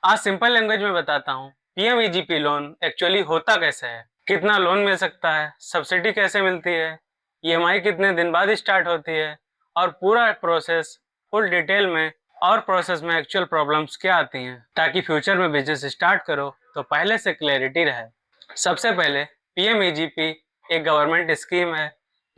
आज simple language में बताता हूँ। पीएमईजीपी लोन एक्चुअली होता कैसे है, कितना लोन मिल सकता है, सब्सिडी कैसे मिलती है, ईएमआई कितने दिन बाद स्टार्ट होती है और पूरा प्रोसेस फुल डिटेल में। और प्रोसेस में एक्चुअल प्रॉब्लम्स क्या आती हैं, ताकि फ्यूचर में बिजनेस स्टार्ट करो तो पहले से क्लैरिटी रहे। सबसे पहले पीएमईजीपी एक गवर्नमेंट स्कीम है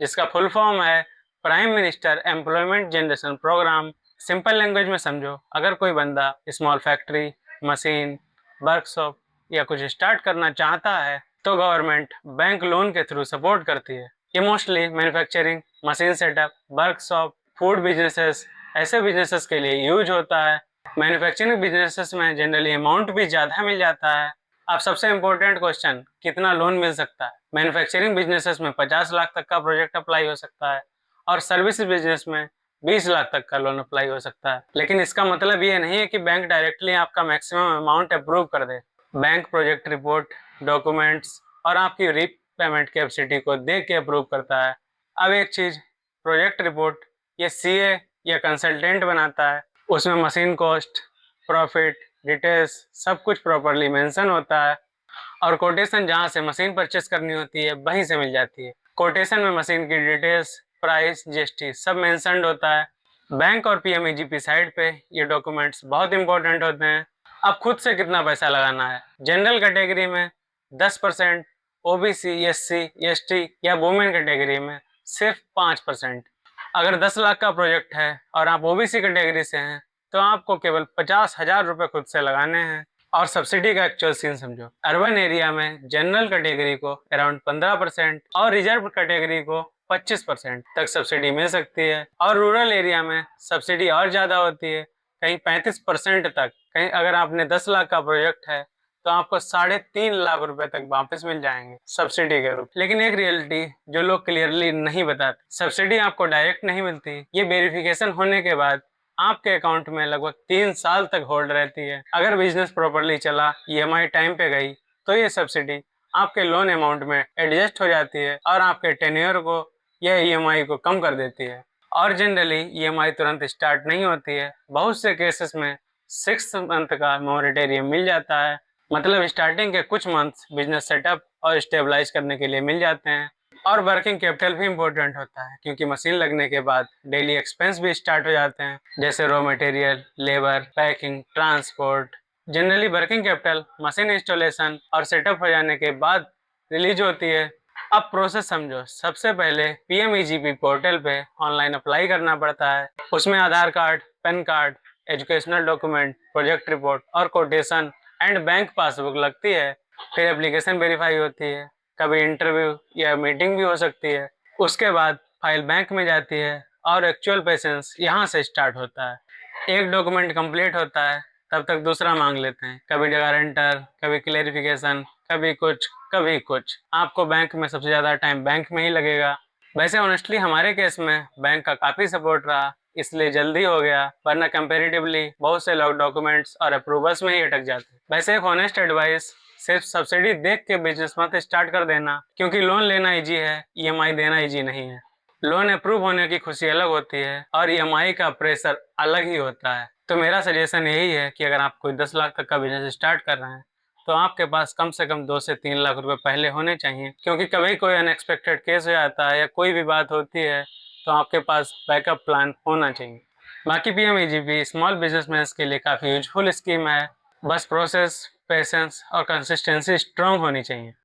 जिसका फुल फॉर्म है prime minister employment generation programme. Simple language में समझो, अगर कोई बंदा स्मॉल फैक्ट्री, मशीन, वर्कशॉप या कुछ स्टार्ट करना चाहता है तो गवर्नमेंट बैंक लोन के थ्रू सपोर्ट करती है। ये mostly manufacturing, machine setup, workshop, food businesses, ऐसे बिजनेसेस के लिए यूज होता है। मैन्युफैक्चरिंग बिजनेसेस में जनरली अमाउंट भी ज़्यादा मिल जाता है। अब सबसे इम्पोर्टेंट क्वेश्चन, कितना लोन मिल सकता है? मैन्युफैक्चरिंग बिजनेसेस में 50 लाख तक का प्रोजेक्ट अप्लाई हो सकता है और सर्विस बिजनेस में 20 लाख तक का लोन अप्लाई हो सकता है। लेकिन इसका मतलब ये नहीं है कि बैंक डायरेक्टली आपका मैक्सिमम अमाउंट अप्रूव कर दे। बैंक प्रोजेक्ट रिपोर्ट, डॉक्यूमेंट्स और आपकी रीपेमेंट कैपेसिटी को देख के अप्रूव करता है। अब एक चीज़, प्रोजेक्ट रिपोर्ट ये सीए या कंसल्टेंट बनाता है। उसमें मशीन कॉस्ट, प्रॉफिट, डिटेल्स सब कुछ प्रॉपरली मेंशन होता है और कोटेशन जहाँ से मशीन परचेस करनी होती है वहीं से मिल जाती है। कोटेशन में मशीन की डिटेल्स, प्राइस, जीएसटी सब मेंशन्ड होता है। बैंक और पीएमईजीपी साइड पे ये डॉक्यूमेंट्स बहुत इंपॉर्टेंट होते हैं। अब खुद से कितना पैसा लगाना है? जनरल कैटेगरी में 10%, ओबीसी, एससी, एसटी या वुमेन कैटेगरी में सिर्फ 5%। अगर 10 लाख का प्रोजेक्ट है और आप ओबीसी कैटेगरी से हैं तो आपको केवल 50,000 रुपये खुद से लगाने हैं। और सब्सिडी का एक्चुअल सीन समझो, अर्बन एरिया में जनरल कैटेगरी को अराउंड 15% और रिजर्व कैटेगरी को 25% तक सब्सिडी मिल सकती है और रूरल एरिया में सब्सिडी और ज़्यादा होती है, कहीं 35% तक। कहीं अगर आपने 10 लाख का प्रोजेक्ट है तो आपको 3.5 लाख रुपए तक वापस मिल जाएंगे सब्सिडी के रूप। लेकिन एक रियलिटी जो लोग क्लियरली नहीं बताते, सब्सिडी आपको डायरेक्ट नहीं मिलती। ये वेरिफिकेशन होने के बाद आपके अकाउंट में लगभग 3 साल तक होल्ड रहती है। अगर बिजनेस प्रॉपरली चला, ईएमआई टाइम पे गई तो ये सब्सिडी आपके लोन अमाउंट में एडजस्ट हो जाती है और आपके टेन्योर को या ईएमआई को कम कर देती है। और जनरली ईएमआई तुरंत स्टार्ट नहीं होती है, बहुत से केसेस में 6 मंथ का मोरेटोरियम मिल जाता है। मतलब स्टार्टिंग के कुछ मंथ्स बिजनेस सेटअप और स्टेबलाइज करने के लिए मिल जाते हैं। और वर्किंग कैपिटल भी इम्पोर्टेंट होता है क्योंकि मशीन लगने के बाद डेली एक्सपेंस भी स्टार्ट हो जाते हैं, जैसे raw material, labour, packing, transport. Generally working capital machine installation और सेटअप हो जाने के बाद रिलीज होती है। अब प्रोसेस समझो, सबसे पहले पीएमईजीपी पोर्टल पे ऑनलाइन अप्लाई करना पड़ता है। उसमें Aadhaar card, PAN card, educational document, project report और कोटेशन एंड बैंक पासबुक लगती है। फिर एप्लीकेशन वेरीफाई होती है, कभी इंटरव्यू या मीटिंग भी हो सकती है। उसके बाद फाइल बैंक में जाती है और एक्चुअल पेशेंस यहाँ से स्टार्ट होता है। एक डॉक्यूमेंट कंप्लीट होता है तब तक दूसरा मांग लेते हैं, कभी गारंटर, कभी क्लेरिफिकेशन, कभी कुछ कभी कुछ। आपको बैंक में सबसे ज़्यादा टाइम बैंक में ही लगेगा। वैसे ऑनेस्टली हमारे केस में बैंक का काफ़ी सपोर्ट रहा, इसलिए जल्दी हो गया, वरना कंपेरेटिवली बहुत से लोग डॉक्यूमेंट्स और अप्रूवल्स में ही अटक जाते। वैसे एक ऑनेस्ट एडवाइस, सिर्फ सब्सिडी देख के बिजनेस मत स्टार्ट कर देना, क्योंकि लोन लेना इजी है, ईएमआई देना इजी नहीं है। लोन अप्रूव होने की खुशी अलग होती है और ईएमआई का प्रेशर अलग ही होता है। तो मेरा सजेशन यही है कि अगर आप कोई 10 लाख तक का बिजनेस स्टार्ट कर रहे हैं तो आपके पास कम से कम 2 से 3 लाख रुपए पहले होने चाहिए, क्योंकि कभी कोई अनएक्सपेक्टेड केस हो जाता है या कोई भी बात होती है तो आपके पास बैकअप प्लान होना चाहिए। बाकी पीएमईजीपी स्मॉल बिजनेसमैन के लिए काफ़ी यूजफुल स्कीम है, बस प्रोसेस, पेशेंस और कंसिस्टेंसी स्ट्रांग होनी चाहिए।